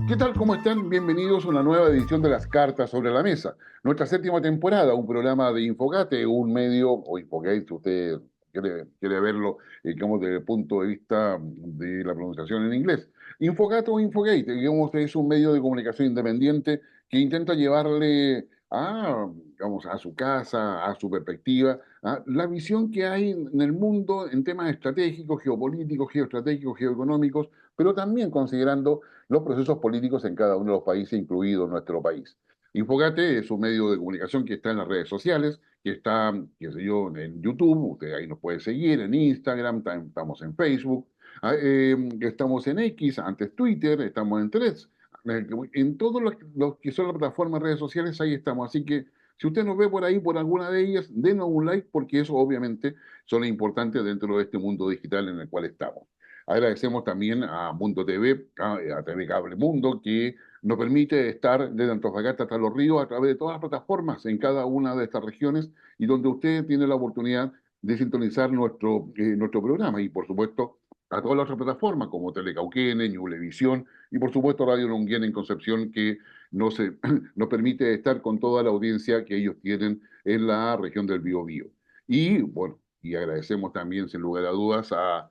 ¿Qué tal? ¿Cómo están? Bienvenidos a una nueva edición de Las Cartas sobre la Mesa. Nuestra séptima temporada, un programa de Infogate, un medio, o Infogate, si usted quiere verlo, digamos, desde el punto de vista de la pronunciación en inglés. Infogate o Infogate, digamos, es un medio de comunicación independiente que intenta llevarle digamos, a su casa, a su perspectiva, la visión que hay en el mundo en temas estratégicos, geopolíticos, geoestratégicos, geoeconómicos, pero también considerando los procesos políticos en cada uno de los países, incluido nuestro país. Infogate es un medio de comunicación que está en las redes sociales, que está, qué sé yo, en YouTube, usted ahí nos puede seguir, en Instagram, estamos en Facebook, estamos en X, antes Twitter, estamos en Threads. En todos los que son las plataformas, redes sociales, ahí estamos. Así que si usted nos ve por ahí, por alguna de ellas, denos un like, porque eso obviamente son importantes dentro de este mundo digital en el cual estamos. Agradecemos también a Mundo TV, a TV Cable Mundo, que nos permite estar desde Antofagasta hasta Los Ríos a través de todas las plataformas en cada una de estas regiones y donde usted tiene la oportunidad de sintonizar nuestro programa. Y por supuesto, a todas las otras plataformas como Telecauquene, Ñublevisión y por supuesto Radio Longuien en Concepción, que nos permite estar con toda la audiencia que ellos tienen en la región del Biobío. Y bueno, y agradecemos también, sin lugar a dudas, a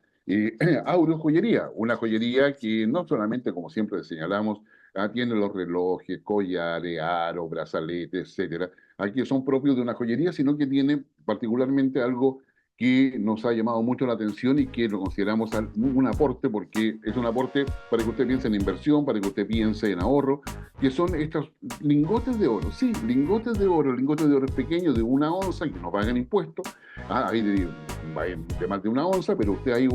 Aureus Joyería, una joyería que no solamente, como siempre señalamos, tiene los relojes, collares, aros, brazaletes, etcétera. Aquí son propios de una joyería, sino que tiene particularmente algo que nos ha llamado mucho la atención y que lo consideramos un aporte, porque es un aporte para que usted piense en inversión, para que usted piense en ahorro, que son estos lingotes de oro. Sí, lingotes de oro pequeños de 1 onza que no pagan impuestos. Hay de más de 1 onza, pero usted ahí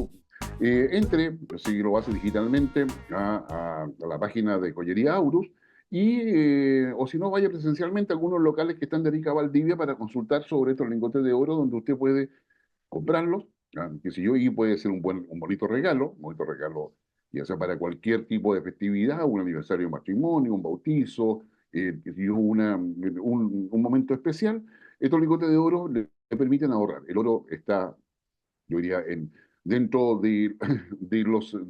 entre, si lo hace digitalmente, a la página de Joyería Aurus, o si no, vaya presencialmente a algunos locales que están de Rica Valdivia para consultar sobre estos lingotes de oro, donde usted puede comprarlos, qué sé yo, y puede ser un bonito regalo, ya sea para cualquier tipo de festividad, un aniversario de matrimonio, un bautizo, qué sé yo, un momento especial. Estos lingotes de oro le permiten ahorrar. El oro está, yo diría, dentro de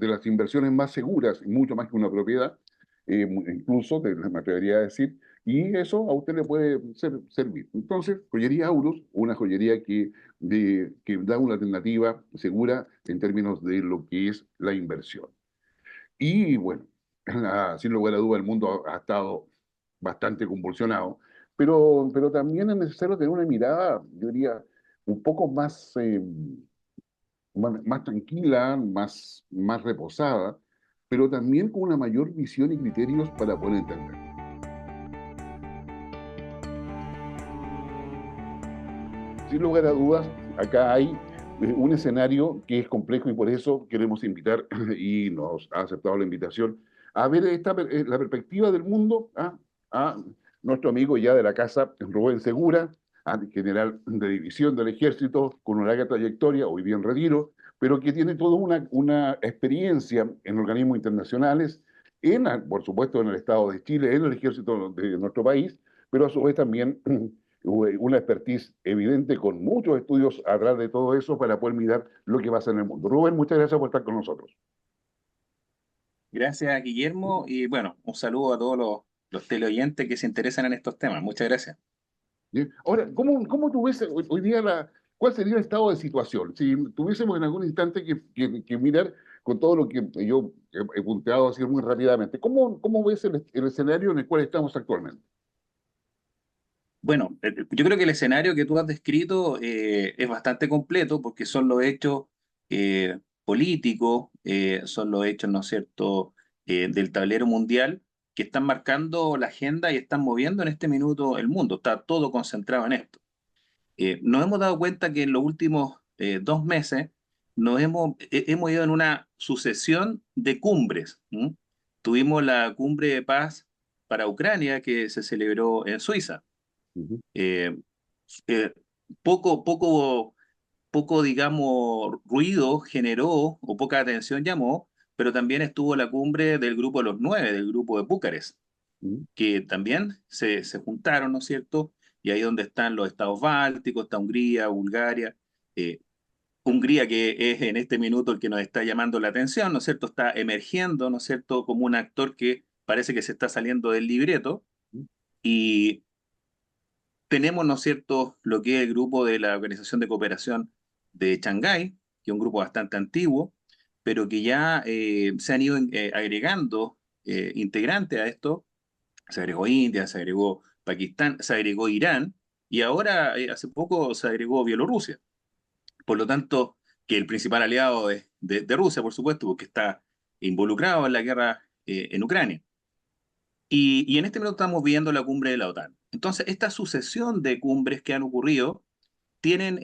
las inversiones más seguras, mucho más que una propiedad, incluso, me atrevería a decir, y eso a usted le puede servir. Entonces, Joyería Aurus, una joyería que da una alternativa segura en términos de lo que es la inversión. Y bueno, sin lugar a duda, el mundo ha estado bastante convulsionado, pero también es necesario tener una mirada, yo diría, un poco más tranquila, más reposada, pero también con una mayor visión y criterios para poder entender. Sin lugar a dudas, acá hay un escenario que es complejo y por eso queremos invitar, y nos ha aceptado la invitación, a ver la perspectiva del mundo a nuestro amigo ya de la casa, Rubén Segura, general de división del ejército, con una larga trayectoria, hoy bien retiro, pero que tiene toda una experiencia en organismos internacionales, por supuesto en el Estado de Chile, en el ejército de nuestro país, pero a su vez también una expertise evidente con muchos estudios atrás de todo eso para poder mirar lo que pasa en el mundo. Rubén, muchas gracias por estar con nosotros. Gracias, Guillermo, y bueno, un saludo a todos los teleoyentes que se interesan en estos temas. Muchas gracias. ¿Bien? Ahora, ¿cómo tú ves hoy día cuál sería el estado de situación? Si tuviésemos en algún instante que mirar con todo lo que yo he punteado así muy rápidamente, ¿cómo ves el escenario en el cual estamos actualmente? Bueno, yo creo que el escenario que tú has descrito es bastante completo porque son los hechos políticos, son los hechos, ¿no es cierto?, del tablero mundial que están marcando la agenda y están moviendo en este minuto el mundo. Está todo concentrado en esto. Nos hemos dado cuenta que en los últimos 2 meses hemos ido en una sucesión de cumbres. ¿M? Tuvimos la cumbre de paz para Ucrania que se celebró en Suiza. Ujú. Eh, eh, poco, digamos, ruido generó o poca atención llamó, pero también estuvo la cumbre del Grupo de los Nueve, del Grupo de Bucarest, Ujú. que también se juntaron, ¿no es cierto? Y ahí donde están los estados bálticos, está Hungría, Bulgaria. eh, Hungría, que es en este minuto el que nos está llamando la atención, ¿no es cierto? Está emergiendo, ¿no es cierto?, como un actor que parece que se está saliendo del libreto y tenemos, ¿no es cierto?, lo que es el grupo de la Organización de Cooperación de Shanghái, que es un grupo bastante antiguo, pero que ya se han ido agregando integrantes a esto. Se agregó India, se agregó Pakistán, se agregó Irán y ahora, hace poco, se agregó Bielorrusia. Por lo tanto, que el principal aliado de Rusia, por supuesto, porque está involucrado en la guerra en Ucrania. Y en este momento estamos viendo la cumbre de la OTAN. Entonces, esta sucesión de cumbres que han ocurrido tienen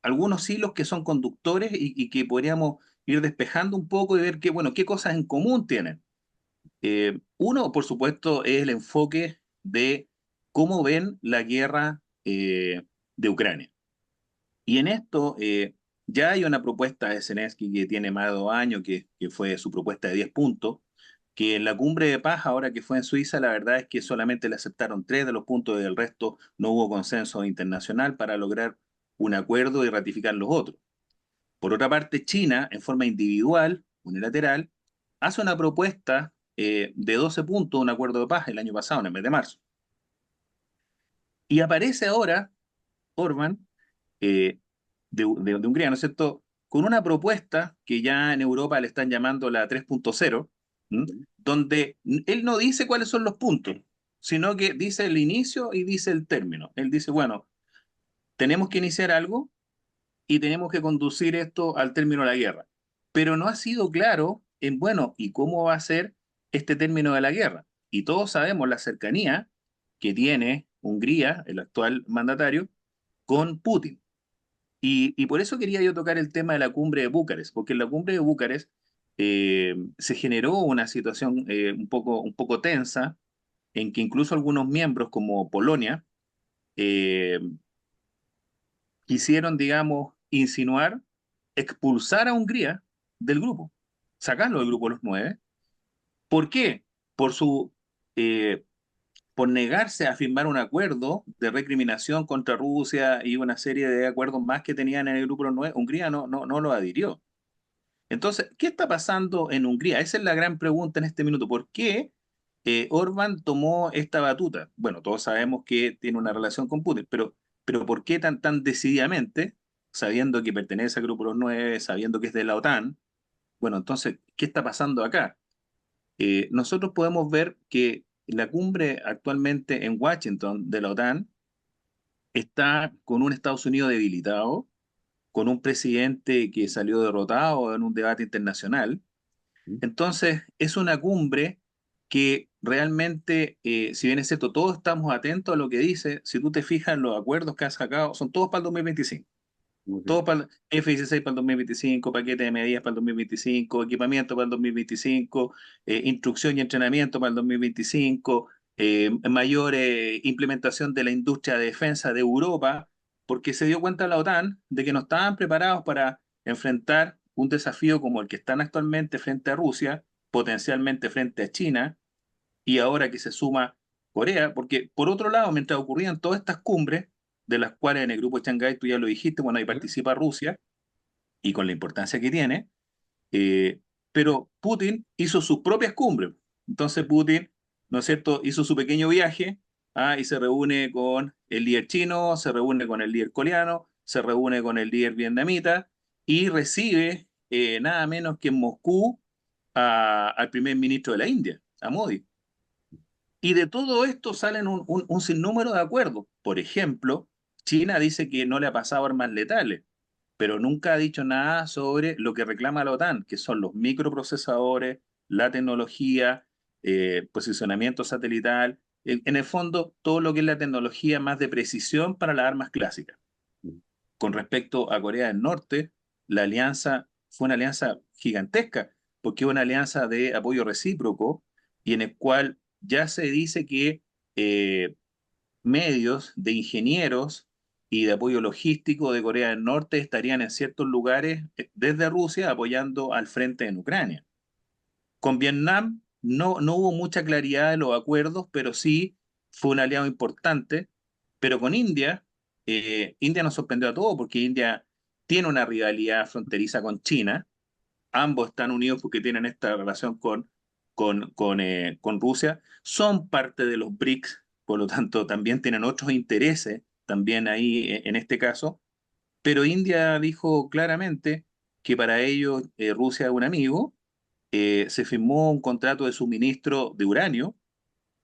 algunos hilos que son conductores y que podríamos ir despejando un poco y ver qué, bueno, qué cosas en común tienen. Uno, por supuesto, es el enfoque de cómo ven la guerra de Ucrania. Y en esto ya hay una propuesta de Zelensky que tiene más de 2 años, que fue su propuesta de 10 puntos, que en la cumbre de paz, ahora que fue en Suiza, la verdad es que solamente le aceptaron 3 de los puntos y del resto no hubo consenso internacional para lograr un acuerdo y ratificar los otros. Por otra parte, China, en forma individual, unilateral, hace una propuesta de 12 puntos, un acuerdo de paz el año pasado, en el mes de marzo. Y aparece ahora Orbán eh, de Hungría, ¿no es cierto?, con una propuesta que ya en Europa le están llamando la 3.0, donde él no dice cuáles son los puntos, sino que dice el inicio y dice el término. Él dice, bueno, tenemos que iniciar algo y tenemos que conducir esto al término de la guerra. Pero no ha sido claro en, bueno, ¿y cómo va a ser este término de la guerra? Y todos sabemos la cercanía que tiene Hungría, el actual mandatario, con Putin. Y por eso quería yo tocar el tema de la cumbre de Bucarest, porque en la cumbre de Bucarest se generó una situación un poco tensa, en que incluso algunos miembros como Polonia eh, quisieron, digamos, insinuar, expulsar a Hungría del grupo, sacarlo del grupo de los 9. ¿Por qué? Por su eh, por negarse a firmar un acuerdo de recriminación contra Rusia y una serie de acuerdos más que tenían en el grupo de los 9, Hungría no lo adhirió. Entonces, ¿qué está pasando en Hungría? Esa es la gran pregunta en este minuto. ¿Por qué Orbán tomó esta batuta? Bueno, todos sabemos que tiene una relación con Putin, pero ¿por qué tan decididamente, sabiendo que pertenece al grupo de los 9, sabiendo que es de la OTAN? Bueno, entonces, ¿qué está pasando acá? Nosotros podemos ver que la cumbre actualmente en Washington de la OTAN está con un Estados Unidos debilitado, con un presidente que salió derrotado en un debate internacional. Entonces, es una cumbre que realmente, si bien es cierto, todos estamos atentos a lo que dice, si tú te fijas, los acuerdos que han sacado son todos para el 2025. Todo para el F-16 para el 2025, paquete de medidas para el 2025, equipamiento para el 2025, instrucción y entrenamiento para el 2025, mayor implementación de la industria de defensa de Europa, porque se dio cuenta la OTAN de que no estaban preparados para enfrentar un desafío como el que están actualmente frente a Rusia, potencialmente frente a China, y ahora que se suma Corea, porque por otro lado, mientras ocurrían todas estas cumbres, de las cuales en el grupo de Shanghái, tú ya lo dijiste, bueno, ahí participa Rusia, y con la importancia que tiene, eh, pero Putin hizo sus propias cumbres. Entonces Putin, ¿no es cierto?, hizo su pequeño viaje y se reúne con el líder chino, se reúne con el líder coreano, se reúne con el líder vietnamita y recibe nada menos que en Moscú al primer ministro de la India, a Modi. Y de todo esto salen un sinnúmero de acuerdos. Por ejemplo, China dice que no le ha pasado armas letales, pero nunca ha dicho nada sobre lo que reclama la OTAN, que son los microprocesadores, la tecnología, posicionamiento satelital, en el fondo todo lo que es la tecnología más de precisión para las armas clásicas. Con respecto a Corea del Norte, la alianza fue una alianza gigantesca, porque es una alianza de apoyo recíproco y en el cual ya se dice que eh, medios de ingenieros y de apoyo logístico de Corea del Norte estarían en ciertos lugares desde Rusia apoyando al frente en Ucrania. Con Vietnam no hubo mucha claridad de los acuerdos, pero sí fue un aliado importante. Pero con India, India nos sorprendió a todos porque India tiene una rivalidad fronteriza con China. Ambos están unidos porque tienen esta relación con con Rusia, son parte de los BRICS, por lo tanto también tienen otros intereses también ahí en este caso, pero India dijo claramente que para ellos Rusia es un amigo. Se firmó un contrato de suministro de uranio,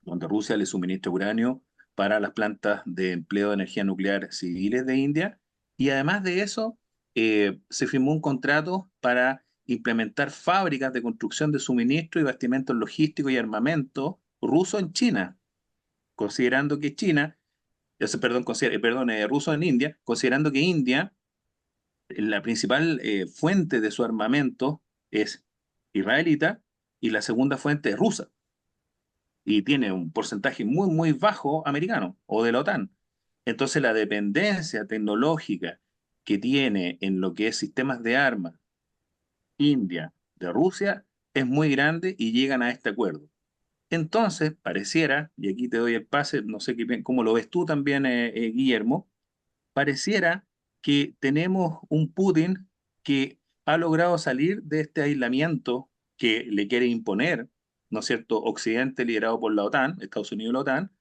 donde Rusia le suministra uranio para las plantas de empleo de energía nuclear civiles de India, y además de eso, se firmó un contrato para implementar fábricas de construcción de suministro y bastimentos logísticos y armamento ruso en China, considerando que China, perdón, ruso en India, considerando que India, la principal fuente de su armamento es israelita y la segunda fuente es rusa y tiene un porcentaje muy, muy bajo americano o de la OTAN. Entonces la dependencia tecnológica que tiene en lo que es sistemas de armas India de Rusia es muy grande y llegan a este acuerdo. Entonces, pareciera, y aquí te doy el pase, no sé cómo lo ves tú también, Guillermo, pareciera que tenemos un Putin que ha logrado salir de este aislamiento que le quiere imponer, ¿no es cierto?, Occidente liderado por la OTAN, Estados Unidos y la OTAN,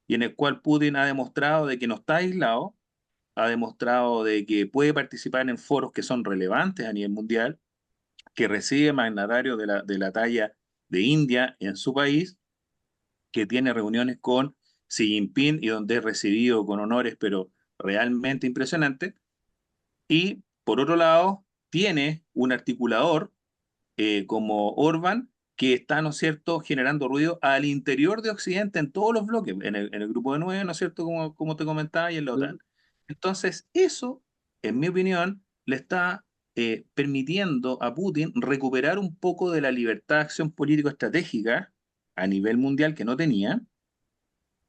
y en el cual Putin ha demostrado de que no está aislado, ha demostrado de que puede participar en foros que son relevantes a nivel mundial, que recibe mandatarios de la talla de India en su país, que tiene reuniones con Xi Jinping y donde es recibido con honores, pero realmente impresionante. Y por otro lado, tiene un articulador como Orban que está, ¿no es cierto?, generando ruido al interior de Occidente en todos los bloques, en el grupo de nueve, ¿no es cierto?, como te comentaba, y en la OTAN. Entonces, eso, en mi opinión, le está permitiendo a Putin recuperar un poco de la libertad de acción político-estratégica a nivel mundial que no tenía,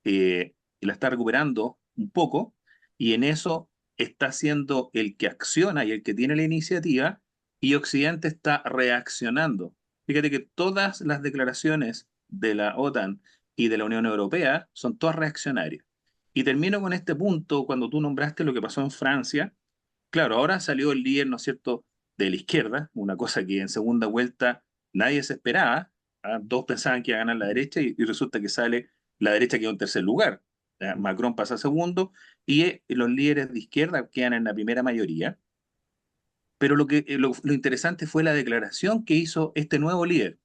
y la está recuperando un poco, y en eso está siendo el que acciona y el que tiene la iniciativa, y Occidente está reaccionando. Fíjate que todas las declaraciones de la OTAN y de la Unión Europea son todas reaccionarias. Y termino con este punto, cuando tú nombraste lo que pasó en Francia. Claro, ahora salió el líder, ¿no es cierto?, de la izquierda, una cosa que en segunda vuelta nadie se esperaba. ¿Ah? Todos pensaban que iba a ganar la derecha y resulta que sale la derecha quedó en tercer lugar. ¿Ah? Macron pasa a segundo y los líderes de izquierda quedan en la primera mayoría. Pero lo interesante fue la declaración que hizo este nuevo líder.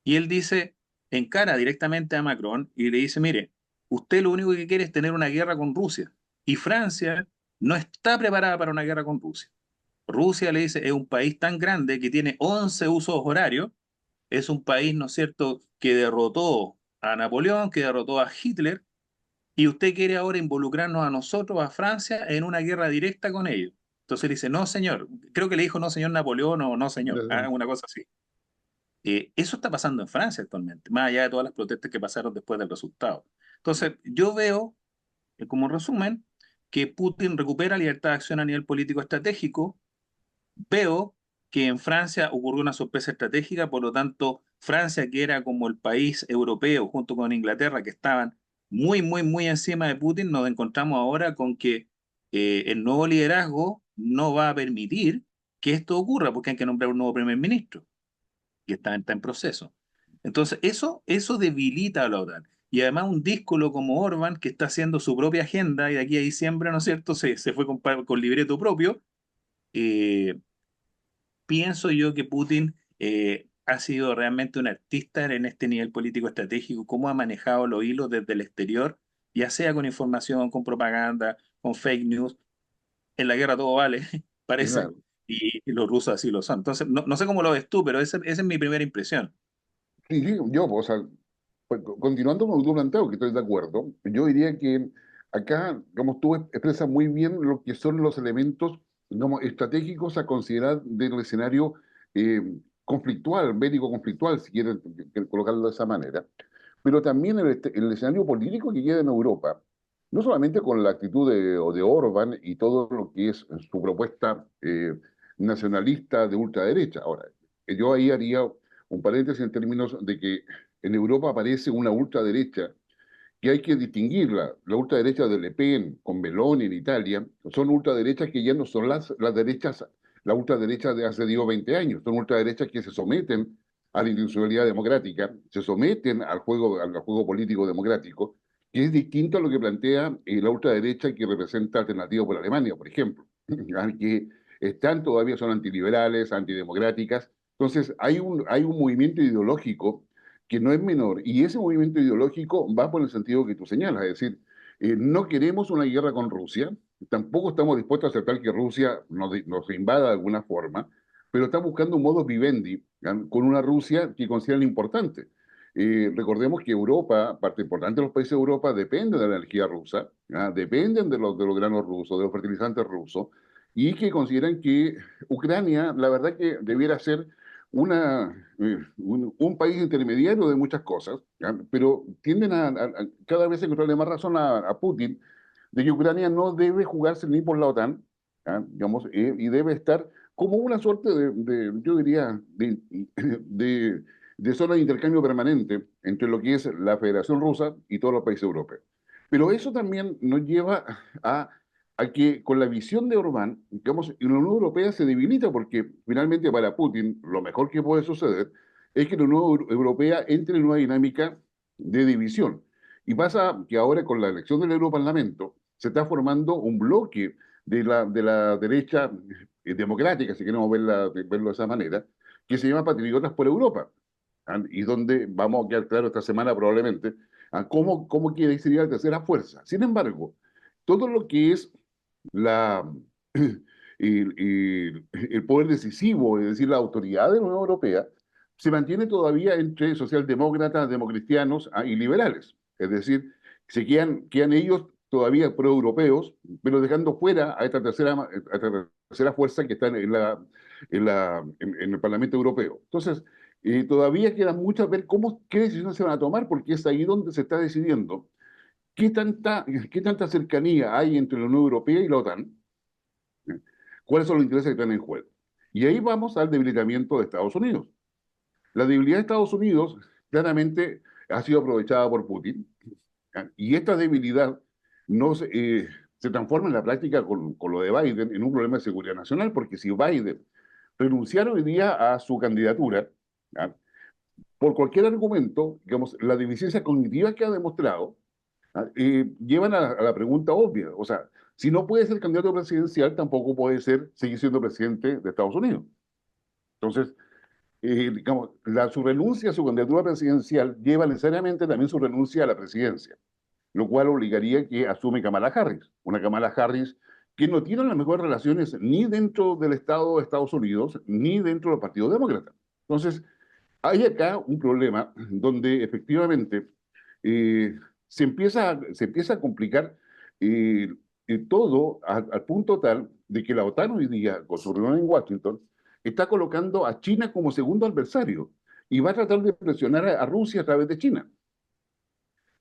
Y él dice, encara directamente a Macron y le dice, mire, usted lo único que quiere es tener una guerra con Rusia. Y Francia no está preparada para una guerra con Rusia. Rusia, le dice, es un país tan grande que tiene 11 usos horarios, es un país, ¿no es cierto?, que derrotó a Napoleón, que derrotó a Hitler, y usted quiere ahora involucrarnos a nosotros, a Francia, en una guerra directa con ellos. Entonces le dice, no, señor, creo que le dijo no, señor Napoleón, o no, señor, una cosa así. Eso está pasando en Francia actualmente, más allá de todas las protestas que pasaron después del resultado. Entonces, yo veo, como resumen, que Putin recupera libertad de acción a nivel político estratégico. Veo que en Francia ocurrió una sorpresa estratégica, por lo tanto, Francia, que era como el país europeo junto con Inglaterra, que estaban muy, muy, muy encima de Putin, nos encontramos ahora con que el nuevo liderazgo no va a permitir que esto ocurra, porque hay que nombrar un nuevo primer ministro, que está en proceso. Entonces, eso debilita a la OTAN. Y además un díscolo como Orban, que está haciendo su propia agenda, y de aquí a diciembre, ¿no es cierto?, se fue con libreto propio. eh, Pienso yo que Putin ha sido realmente un artista en este nivel político estratégico, cómo ha manejado los hilos desde el exterior, ya sea con información, con propaganda, con fake news. En la guerra todo vale, parece, Claro. y los rusos así lo son. Entonces, no sé cómo lo ves tú, pero esa es mi primera impresión. Sí, sí, yo, o sea, pues, continuando con lo que tú planteas, que estoy de acuerdo, yo diría que acá, como tú expresas muy bien lo que son los elementos como estratégicos a considerar del escenario eh, conflictual, bélico conflictual, si quieren colocarlo de esa manera, pero también el escenario político que queda en Europa, no solamente con la actitud de Orban y todo lo que es su propuesta nacionalista de ultraderecha. Ahora, yo ahí haría un paréntesis en términos de que en Europa aparece una ultraderecha que hay que distinguirla. La ultraderecha de Le Pen con Meloni en Italia son ultraderechas que ya no son las derechas, la ultraderecha de hace, digo, 20 años, son ultraderechas que se someten a la institucionalidad democrática, se someten al juego político democrático, que es distinto a lo que plantea la ultraderecha que representa Alternativa por Alemania, por ejemplo, que están todavía, son antiliberales, antidemocráticas. Entonces, hay un movimiento ideológico que no es menor, y ese movimiento ideológico va por el sentido que tú señalas, es decir, no queremos una guerra con Rusia, tampoco estamos dispuestos a aceptar que Rusia nos invada de alguna forma, pero están buscando un modus vivendi, ¿ya? Con una Rusia que consideran importante. Recordemos que Europa, parte importante de los países de Europa, dependen de la energía rusa, ¿ya? Dependen de los granos rusos, de los fertilizantes rusos, y que consideran que Ucrania, la verdad que debiera ser un país intermediario de muchas cosas, ¿ya? Pero tienden a cada vez encontrarle más razón a Putin de que Ucrania no debe jugarse ni por la OTAN, ¿ya? Digamos, y debe estar como una suerte yo diría, de zona de intercambio permanente entre lo que es la Federación Rusa y todos los países europeos. Pero eso también nos lleva a que con la visión de Orbán, digamos, la Unión Europea se debilita porque finalmente para Putin lo mejor que puede suceder es que la Unión Europea entre en una dinámica de división. Y pasa que ahora con la elección del Europarlamento se está formando un bloque de la derecha democrática, si queremos verlo de esa manera, que se llama Patriotas por Europa, ¿ah? Y donde vamos a quedar claro esta semana probablemente cómo quiere sería la tercera fuerza. Sin embargo, todo lo que es la, el poder decisivo, es decir, la autoridad de la Unión Europea, se mantiene todavía entre socialdemócratas, democristianos y liberales. Es decir, quedan ellos todavía proeuropeos, pero dejando fuera a esta tercera fuerza que está en el Parlamento Europeo. Entonces, todavía queda mucho a ver qué decisiones se van a tomar, porque es ahí donde se está decidiendo qué tanta cercanía hay entre la Unión Europea y la OTAN, cuáles son los intereses que están en juego. Y ahí vamos al debilitamiento de Estados Unidos. La debilidad de Estados Unidos claramente ha sido aprovechada por Putin, ¿ya? Y esta debilidad no se transforma en la práctica con lo de Biden en un problema de seguridad nacional, porque si Biden renunciara hoy día a su candidatura, ¿ya? Por cualquier argumento, digamos, la deficiencia cognitiva que ha demostrado, llevan a la pregunta obvia. O sea, si no puede ser candidato presidencial, tampoco puede seguir siendo presidente de Estados Unidos. Entonces, digamos, su renuncia a su candidatura presidencial lleva necesariamente también su renuncia a la presidencia, lo cual obligaría que asume Kamala Harris, una Kamala Harris que no tiene las mejores relaciones ni dentro del Estado de Estados Unidos, ni dentro del Partido Demócrata. Entonces, hay acá un problema donde efectivamente eh, se empieza a complicar eh, todo al punto tal de que la OTAN hoy día, con su reunión en Washington, está colocando a China como segundo adversario y va a tratar de presionar a Rusia a través de China.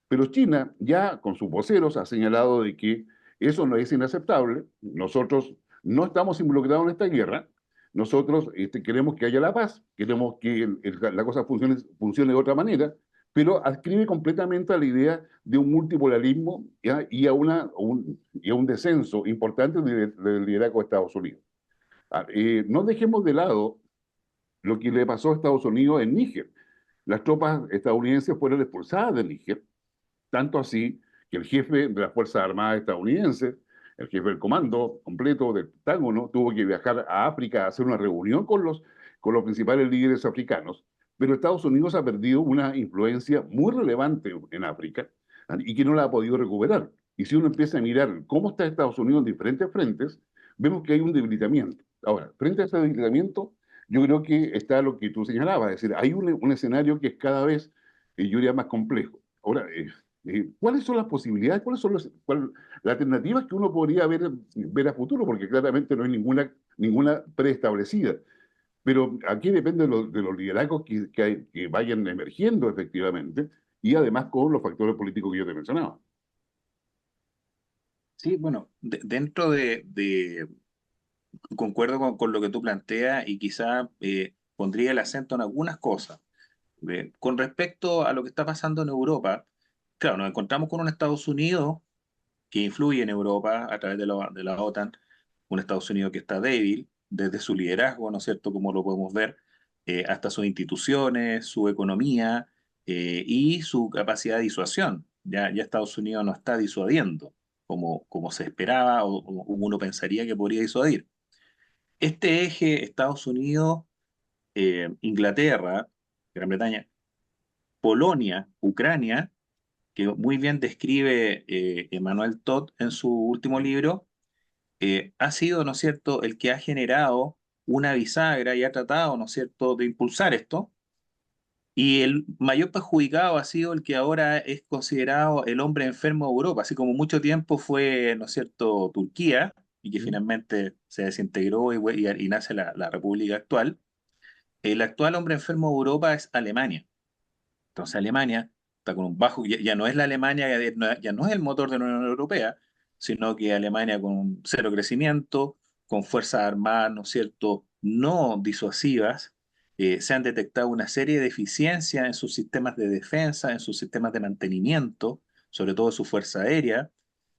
Pero China ya con sus voceros ha señalado de que eso no es inaceptable, nosotros no estamos involucrados en esta guerra, nosotros queremos que haya la paz, queremos que la cosa funcione de otra manera, pero adscribe completamente a la idea de un multipolarismo, ¿ya? Y a un descenso importante del liderazgo de Estados Unidos. No dejemos de lado lo que le pasó a Estados Unidos en Níger. Las tropas estadounidenses fueron expulsadas de Níger, tanto así que el jefe de las Fuerzas Armadas estadounidenses, el jefe del comando completo del Pentágono, tuvo que viajar a África a hacer una reunión con los principales líderes africanos, pero Estados Unidos ha perdido una influencia muy relevante en África y que no la ha podido recuperar. Y si uno empieza a mirar cómo está Estados Unidos en diferentes frentes, vemos que hay un debilitamiento. Ahora, frente a ese debilitamiento, yo creo que está lo que tú señalabas, es decir, hay un escenario que es cada vez, yo diría, más complejo. Ahora, ¿cuáles son las posibilidades? Las alternativas que uno podría ver a futuro? Porque claramente no hay ninguna preestablecida. Pero aquí depende de los liderazgos que vayan emergiendo efectivamente y además con los factores políticos que yo te mencionaba. Sí, bueno, dentro concuerdo con lo que tú planteas y quizá pondría el acento en algunas cosas. Con respecto a lo que está pasando en Europa, claro, nos encontramos con un Estados Unidos que influye en Europa a través de la OTAN, un Estados Unidos que está débil desde su liderazgo, ¿no es cierto?, como lo podemos ver, hasta sus instituciones, su economía y su capacidad de disuasión. Ya Estados Unidos no está disuadiendo como se esperaba o uno pensaría que podría disuadir. Este eje Estados Unidos, Inglaterra, Gran Bretaña, Polonia, Ucrania, que muy bien describe Emmanuel Todd en su último libro, ha sido, ¿no es cierto?, el que ha generado una bisagra y ha tratado, ¿no es cierto?, de impulsar esto. Y el mayor perjudicado ha sido el que ahora es considerado el hombre enfermo de Europa, así como mucho tiempo fue, ¿no es cierto?, Turquía, y que ¿Mm? finalmente se desintegró y nace la República actual. El actual hombre enfermo de Europa es Alemania. Entonces Alemania está con un bajo, ya no es la Alemania, ya no es el motor de la Unión Europea, sino que Alemania con un cero crecimiento, con fuerzas armadas, ¿no es cierto?, no disuasivas. Se han detectado una serie de deficiencias en sus sistemas de defensa, en sus sistemas de mantenimiento, sobre todo su fuerza aérea,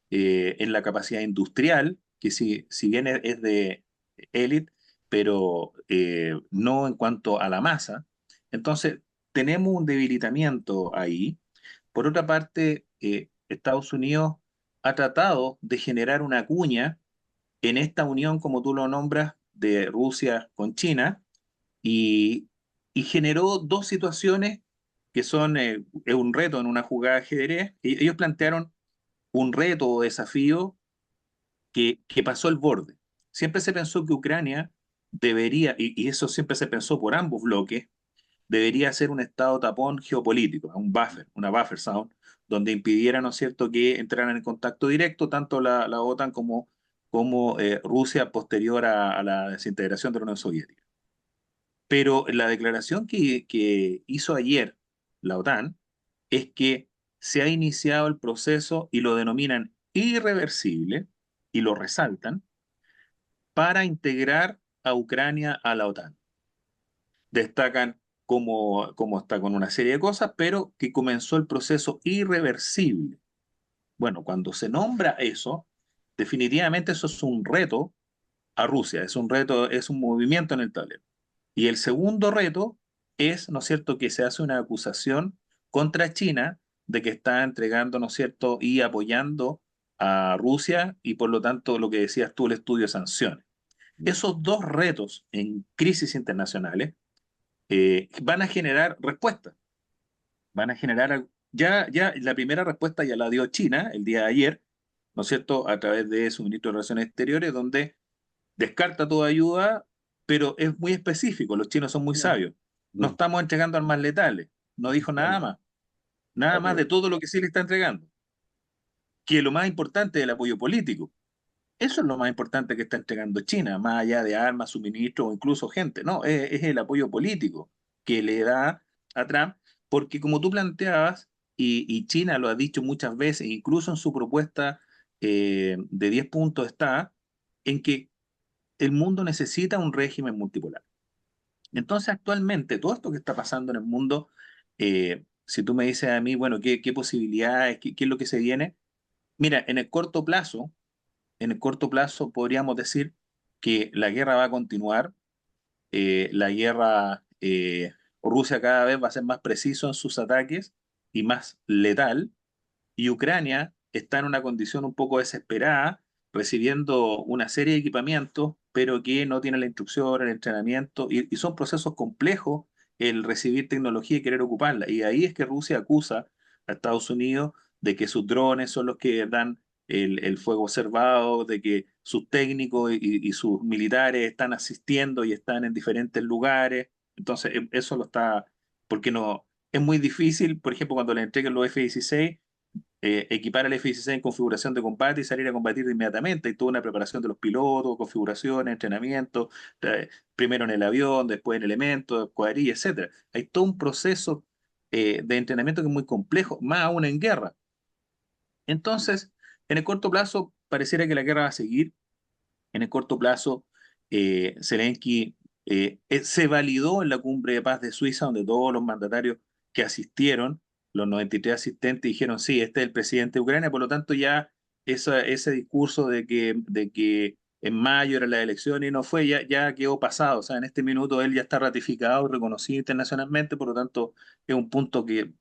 en la capacidad industrial, que si bien es de élite, pero no en cuanto a la masa. Entonces, tenemos un debilitamiento ahí. Por otra parte, Estados Unidos ha tratado de generar una cuña en esta unión, como tú lo nombras, de Rusia con China, y, y generó dos situaciones que son es un reto en una jugada de ajedrez. Ellos plantearon un reto o desafío que pasó el borde. Siempre se pensó que Ucrania debería, y eso siempre se pensó por ambos bloques, debería ser un estado tapón geopolítico, un buffer, una buffer zone, donde impidiera, ¿no es cierto?, que entraran en contacto directo tanto la OTAN como Rusia posterior a la desintegración de la Unión Soviética. Pero la declaración que hizo ayer la OTAN es que se ha iniciado el proceso y lo denominan irreversible y lo resaltan para integrar a Ucrania a la OTAN. Destacan cómo está con una serie de cosas, pero que comenzó el proceso irreversible. Bueno, cuando se nombra eso, definitivamente eso es un reto a Rusia, es un reto, es un movimiento en el tablero. Y el segundo reto es, ¿no es cierto?, que se hace una acusación contra China de que está entregando, ¿no es cierto?, y apoyando a Rusia y por lo tanto lo que decías tú, el estudio de sanciones. ¿Mm? Esos dos retos en crisis internacionales van a generar respuestas, van a generar, ya la primera respuesta ya la dio China el día de ayer, ¿no es cierto?, a través de su ministro de Relaciones Exteriores, donde descarta toda ayuda, pero es muy específico, los chinos son muy ¿Mm? sabios. No ¿Mm? estamos entregando armas letales, no dijo Claro, nada más de ok. todo lo que sí le está entregando, que lo más importante es el apoyo político. Eso es lo más importante que está entregando China, más allá de armas, suministros o incluso gente. No, es el apoyo político que le da a Trump, porque como tú planteabas, y China lo ha dicho muchas veces, incluso en su propuesta de 10 puntos está, en que el mundo necesita un régimen multipolar. Entonces, actualmente, todo esto que está pasando en el mundo, si tú me dices a mí, bueno, ¿qué posibilidades, qué es lo que se viene? Mira, en el corto plazo podríamos decir que la guerra va a continuar, la guerra, Rusia cada vez va a ser más preciso en sus ataques y más letal, y Ucrania está en una condición un poco desesperada, recibiendo una serie de equipamientos, pero que no tiene la instrucción, el entrenamiento, y son procesos complejos el recibir tecnología y querer ocuparla. Y ahí es que Rusia acusa a Estados Unidos de que sus drones son los que dan el fuego observado, de que sus técnicos y sus militares están asistiendo y están en diferentes lugares. Entonces, eso lo está, porque no, es muy difícil, por ejemplo, cuando le entreguen los F-16 equipar al F-16 en configuración de combate y salir a combatir inmediatamente. Hay toda una preparación de los pilotos, configuraciones, entrenamiento, primero en el avión, después en elementos, cuadrilla, etcétera. Hay todo un proceso de entrenamiento que es muy complejo, más aún en guerra. Entonces, en el corto plazo, pareciera que la guerra va a seguir. En el corto plazo, Zelensky se validó en la cumbre de paz de Suiza, donde todos los mandatarios que asistieron, los 93 asistentes, dijeron, sí, este es el presidente de Ucrania, por lo tanto ya ese discurso de que en mayo era la elección y no fue, ya quedó pasado. O sea, en este minuto él ya está ratificado y reconocido internacionalmente, por lo tanto es un punto que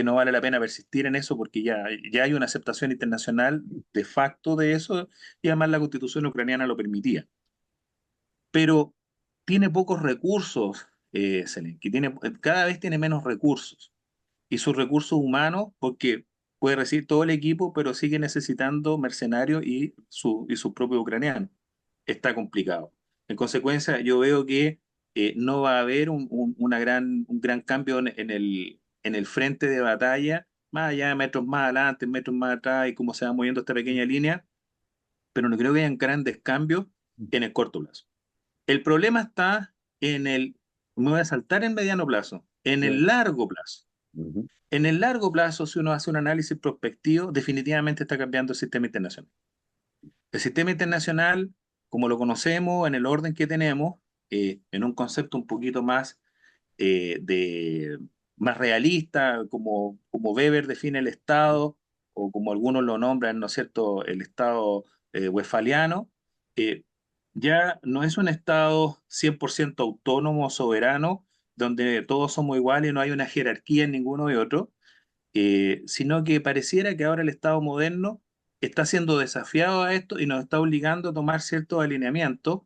no vale la pena persistir en eso porque ya hay una aceptación internacional de facto de eso y además la constitución ucraniana lo permitía. Pero tiene pocos recursos, Zelensky, cada vez tiene menos recursos y sus recursos humanos, porque puede recibir todo el equipo, pero sigue necesitando mercenarios y su propio ucraniano. Está complicado. En consecuencia, yo veo que no va a haber un gran cambio en el frente de batalla, más allá de metros más adelante, metros más atrás y cómo se va moviendo esta pequeña línea, pero no creo que hayan grandes cambios en el corto plazo. El problema está me voy a saltar en mediano plazo, en Sí. el largo plazo. Ujú. En el largo plazo, si uno hace un análisis prospectivo, definitivamente está cambiando el sistema internacional. El sistema internacional, como lo conocemos, en el orden que tenemos, en un concepto un poquito más, más realista, como Weber define el Estado, o como algunos lo nombran, ¿no es cierto?, el Estado westfaliano, eh, ya no es un Estado 100% autónomo, soberano, donde todos somos iguales y no hay una jerarquía en ninguno de otros, sino que pareciera que ahora el Estado moderno está siendo desafiado a esto y nos está obligando a tomar ciertos alineamientos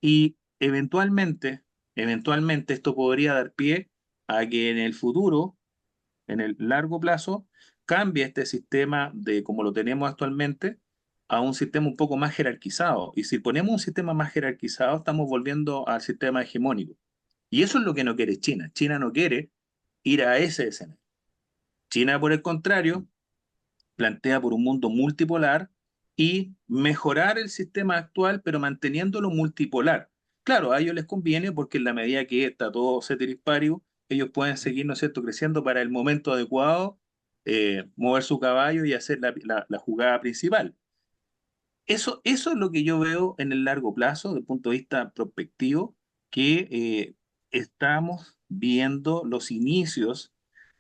y eventualmente esto podría dar pie a que en el futuro, en el largo plazo, cambie este sistema de como lo tenemos actualmente a un sistema un poco más jerarquizado. Y si ponemos un sistema más jerarquizado, estamos volviendo al sistema hegemónico. Y eso es lo que no quiere China. China no quiere ir a ese escenario. China, por el contrario, plantea por un mundo multipolar y mejorar el sistema actual, pero manteniéndolo multipolar. Claro, a ellos les conviene porque en la medida que está todo ceteris paribus, ellos pueden seguir, ¿no es cierto?, creciendo para el momento adecuado, mover su caballo y hacer la jugada principal. Eso es lo que yo veo en el largo plazo, desde el punto de vista prospectivo, que estamos viendo los inicios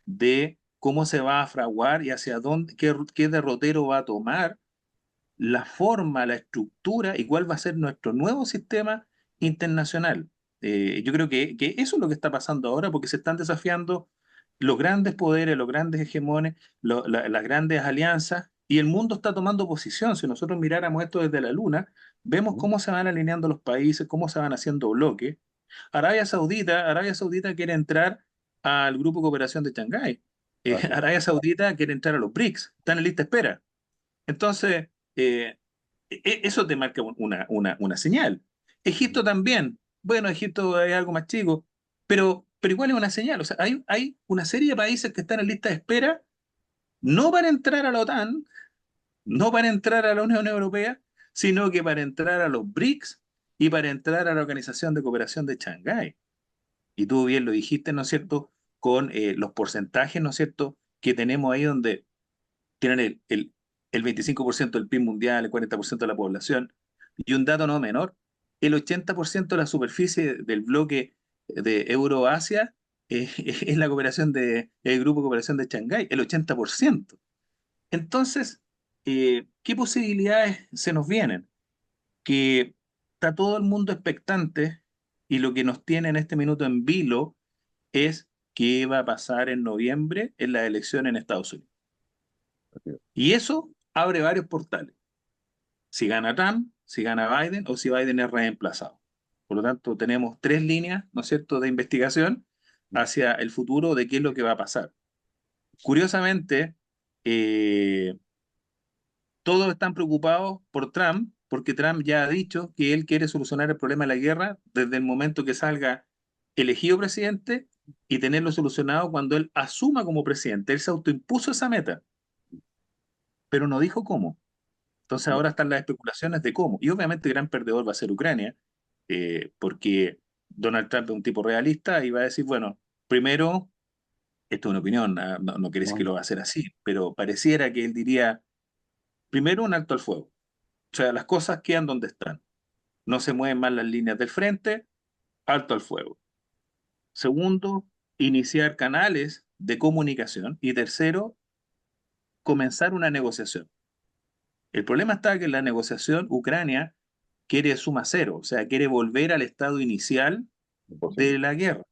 de cómo se va a fraguar y hacia dónde, qué derrotero va a tomar la forma, la estructura y cuál va a ser nuestro nuevo sistema internacional. Yo creo que eso es lo que está pasando ahora porque se están desafiando los grandes poderes, los grandes hegemones, las grandes alianzas y el mundo está tomando posición. Si nosotros miráramos esto desde la luna, vemos Ujú. cómo se van alineando los países, cómo se van haciendo bloques. Arabia Saudita quiere entrar al Grupo de Cooperación de Shanghái. Así es. Arabia Saudita quiere entrar a los BRICS, están en lista de espera. Entonces, eso te marca una señal. Ujú. Egipto también. Bueno, Egipto es algo más chico, pero igual es una señal. O sea, hay una serie de países que están en lista de espera, no para entrar a la OTAN, no para entrar a la Unión Europea, sino que para entrar a los BRICS y para entrar a la Organización de Cooperación de Shanghái. Y tú bien lo dijiste, ¿no es cierto?, con los porcentajes, ¿no es cierto?, que tenemos ahí donde tienen el 25% del PIB mundial, el 40% de la población, y un dato no menor, el 80% de la superficie del bloque de Euroasia es la cooperación el Grupo de Cooperación de Shanghái, el 80%. Entonces, ¿qué posibilidades se nos vienen? Que está todo el mundo expectante y lo que nos tiene en este minuto en vilo es qué va a pasar en noviembre en la elección en Estados Unidos. Así es. Y eso abre varios portales. Si gana Trump, si gana Biden o si Biden es reemplazado. Por lo tanto, tenemos tres líneas, ¿no es cierto?, de investigación hacia el futuro de qué es lo que va a pasar. Curiosamente, eh, todos están preocupados por Trump, porque Trump ya ha dicho que él quiere solucionar el problema de la guerra desde el momento que salga elegido presidente y tenerlo solucionado cuando él asuma como presidente. Él se autoimpuso esa meta, pero no dijo cómo. Entonces Ya. ahora están las especulaciones de cómo. Y obviamente el gran perdedor va a ser Ucrania, porque Donald Trump es un tipo realista y va a decir, bueno, primero, esto es una opinión, no quiere decir que No. lo va a hacer así, pero pareciera que él diría, primero un alto al fuego. O sea, las cosas quedan donde están. No se mueven más las líneas del frente, alto al fuego. Segundo, iniciar canales de comunicación. Y tercero, comenzar una negociación. El problema está que en la negociación Ucrania quiere suma cero, o sea, quiere volver al estado inicial Imposible. de la guerra.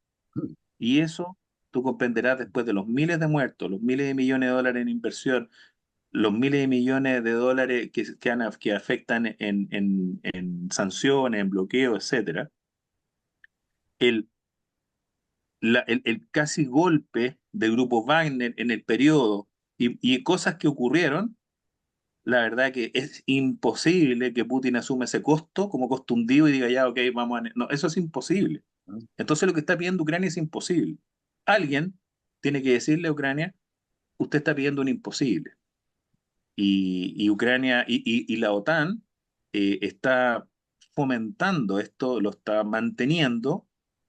Y eso tú comprenderás después de los miles de muertos, los miles de millones de dólares en inversión, los miles de millones de dólares que afectan en sanciones, en bloqueo, etcétera, el, el casi golpe del grupo Wagner en el periodo y cosas que ocurrieron, la verdad que es imposible que Putin asuma ese costo como costo hundido y diga ya, ok, vamos a... No, eso es imposible. Entonces lo que está pidiendo Ucrania es imposible. Alguien tiene que decirle a Ucrania, usted está pidiendo un imposible. Y Ucrania y la OTAN está fomentando esto, lo está manteniendo.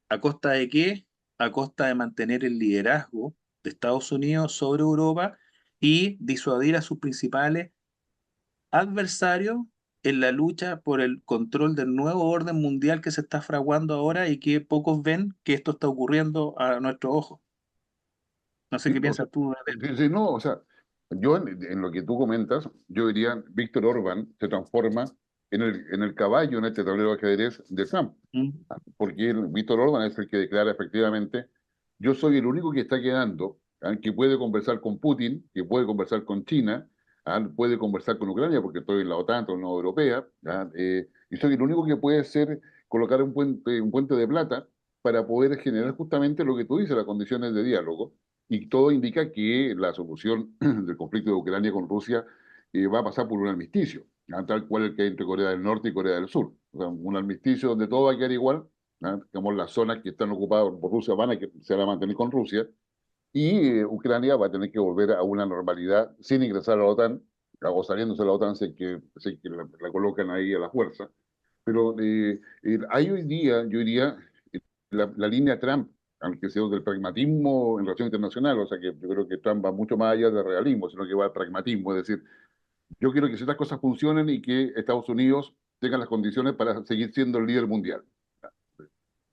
¿A costa de qué? A costa de mantener el liderazgo de Estados Unidos sobre Europa y disuadir a sus principales adversarios en la lucha por el control del nuevo orden mundial que se está fraguando ahora y que pocos ven que esto está ocurriendo a nuestros ojos. No sé Sí, qué o sea, piensas tú de sí, sí, no, o sea, yo en lo que tú comentas, yo diría, Víctor Orbán se transforma en el caballo en este tablero de ajedrez de Trump, esto. porque Víctor Orbán es el que declara efectivamente, yo soy el único que está quedando, que puede conversar con Putin, que puede conversar con China, puede conversar con Ucrania, porque estoy en la OTAN, estoy en la Unión Europea, y soy el único que puede colocar un puente de plata para poder generar justamente lo que tú dices, las condiciones de diálogo y todo indica que la solución del conflicto de Ucrania con Rusia va a pasar por un armisticio, tal cual el que hay entre Corea del Norte y Corea del Sur. O sea, un armisticio donde todo va a quedar igual, digamos, las zonas que están ocupadas por Rusia se van a mantener con Rusia, y Ucrania va a tener que volver a una normalidad sin ingresar a la OTAN, o saliéndose de la OTAN, sé que la colocan ahí a la fuerza. Pero hay hoy día, yo diría, la línea Trump, aunque sea del pragmatismo en relación internacional, o sea que yo creo que Trump va mucho más allá del realismo, sino que va al pragmatismo, es decir, yo quiero que ciertas cosas funcionen y que Estados Unidos tenga las condiciones para seguir siendo el líder mundial.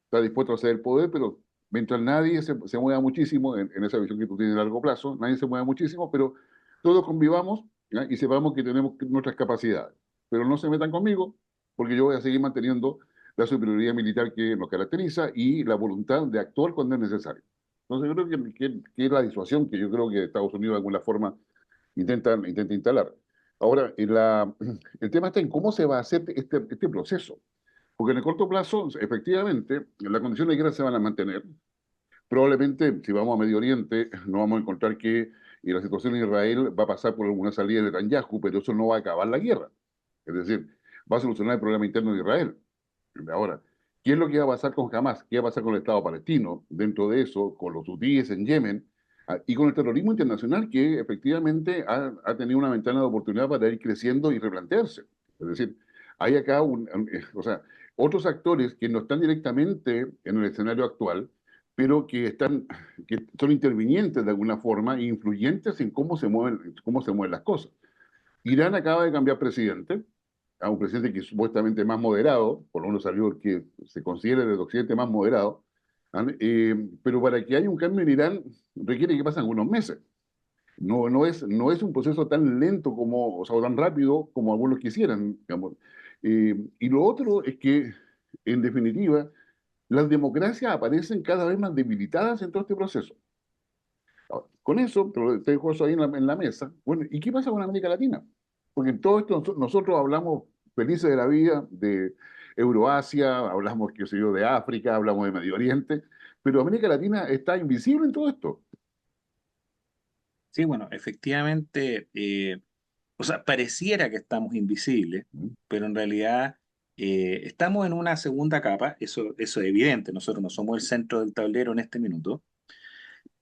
Está dispuesto a ceder el poder, pero mientras nadie se mueva muchísimo, en esa visión que tú tienes a largo plazo, nadie se mueva muchísimo, pero todos convivamos, ¿ya? Y sepamos que tenemos nuestras capacidades. Pero no se metan conmigo, porque yo voy a seguir manteniendo la superioridad militar que nos caracteriza y la voluntad de actuar cuando es necesario. Entonces, yo creo que es la disuasión que yo creo que Estados Unidos de alguna forma intenta instalar. Ahora, el tema está en cómo se va a hacer este proceso. Porque en el corto plazo, efectivamente, las condiciones de guerra se van a mantener. Probablemente, si vamos a Medio Oriente, no vamos a encontrar que la situación en Israel va a pasar por alguna salida de Netanyahu, pero eso no va a acabar la guerra. Es decir, va a solucionar el problema interno de Israel. Ahora, ¿qué es lo que va a pasar con Hamas? ¿Qué va a pasar con el Estado palestino? Dentro de eso, con los hutíes en Yemen, y con el terrorismo internacional que efectivamente ha tenido una ventana de oportunidad para ir creciendo y replantearse. Es decir, hay acá o sea, otros actores que no están directamente en el escenario actual, pero que son intervinientes de alguna forma e influyentes en cómo se mueven las cosas. Irán acaba de cambiar presidente, a un presidente que es supuestamente más moderado, por lo menos salió el que se considera el occidente más moderado, pero para que haya un cambio en Irán requiere que pasen algunos meses. No es un proceso tan lento como, o sea, o tan rápido como algunos quisieran, digamos. Y lo otro es que, en definitiva, las democracias aparecen cada vez más debilitadas en todo este proceso. Ahora, con eso, pero te dejo eso ahí en la mesa. Bueno, ¿y qué pasa con América Latina? Porque en todo esto nosotros hablamos felices de la vida, de Euroasia, hablamos, qué sé yo, de África, hablamos de Medio Oriente, pero América Latina está invisible en todo esto. Sí, bueno, efectivamente, o sea, pareciera que estamos invisibles, ¿Mm? pero en realidad estamos en una segunda capa, eso es evidente, nosotros no somos el centro del tablero en este minuto,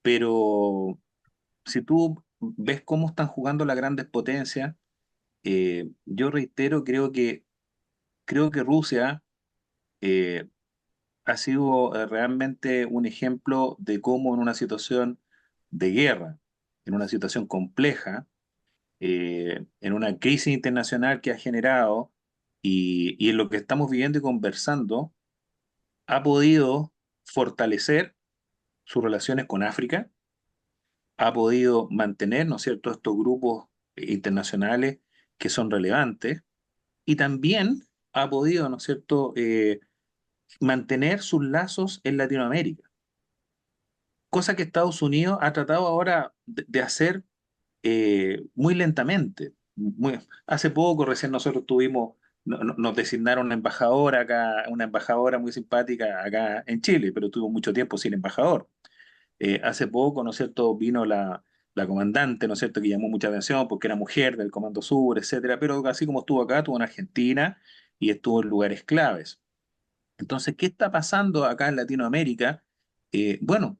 pero si tú ves cómo están jugando las grandes potencias, yo reitero, creo que Rusia eh, ha sido realmente un ejemplo de cómo en una situación de guerra, en una situación compleja, en una crisis internacional que ha generado y en lo que estamos viviendo y conversando, ha podido fortalecer sus relaciones con África, ha podido mantener, ¿no es cierto?, estos grupos internacionales que son relevantes y también ha podido, ¿no es cierto?, mantener sus lazos en Latinoamérica, cosa que Estados Unidos ha tratado ahora de hacer muy lentamente. Hace poco, recién nosotros tuvimos, nos designaron una embajadora acá, una embajadora muy simpática acá en Chile, pero tuvo mucho tiempo sin embajador. Hace poco, ¿no es cierto?, vino la comandante, ¿no es cierto?, que llamó mucha atención porque era mujer del Comando Sur, etcétera, pero así como estuvo acá, estuvo en Argentina y estuvo en lugares claves. Entonces, ¿qué está pasando acá en Latinoamérica? Bueno,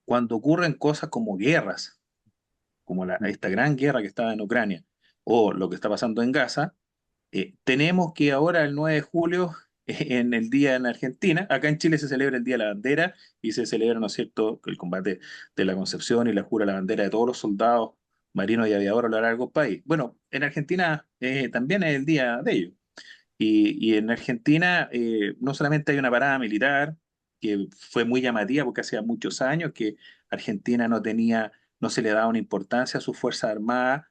cuando ocurren cosas como guerras, como esta gran guerra que estaba en Ucrania, o lo que está pasando en Gaza, tenemos que ahora el 9 de julio, en el día en Argentina, acá en Chile se celebra el Día de la Bandera y se celebra, ¿no es cierto?, el combate de la Concepción y la jura de la bandera de todos los soldados marinos y aviadores a lo largo del país. Bueno, en Argentina también es el día de ellos. Y en Argentina no solamente hay una parada militar, que fue muy llamativa porque hacía muchos años que Argentina no se le daba una importancia a sus Fuerzas Armadas,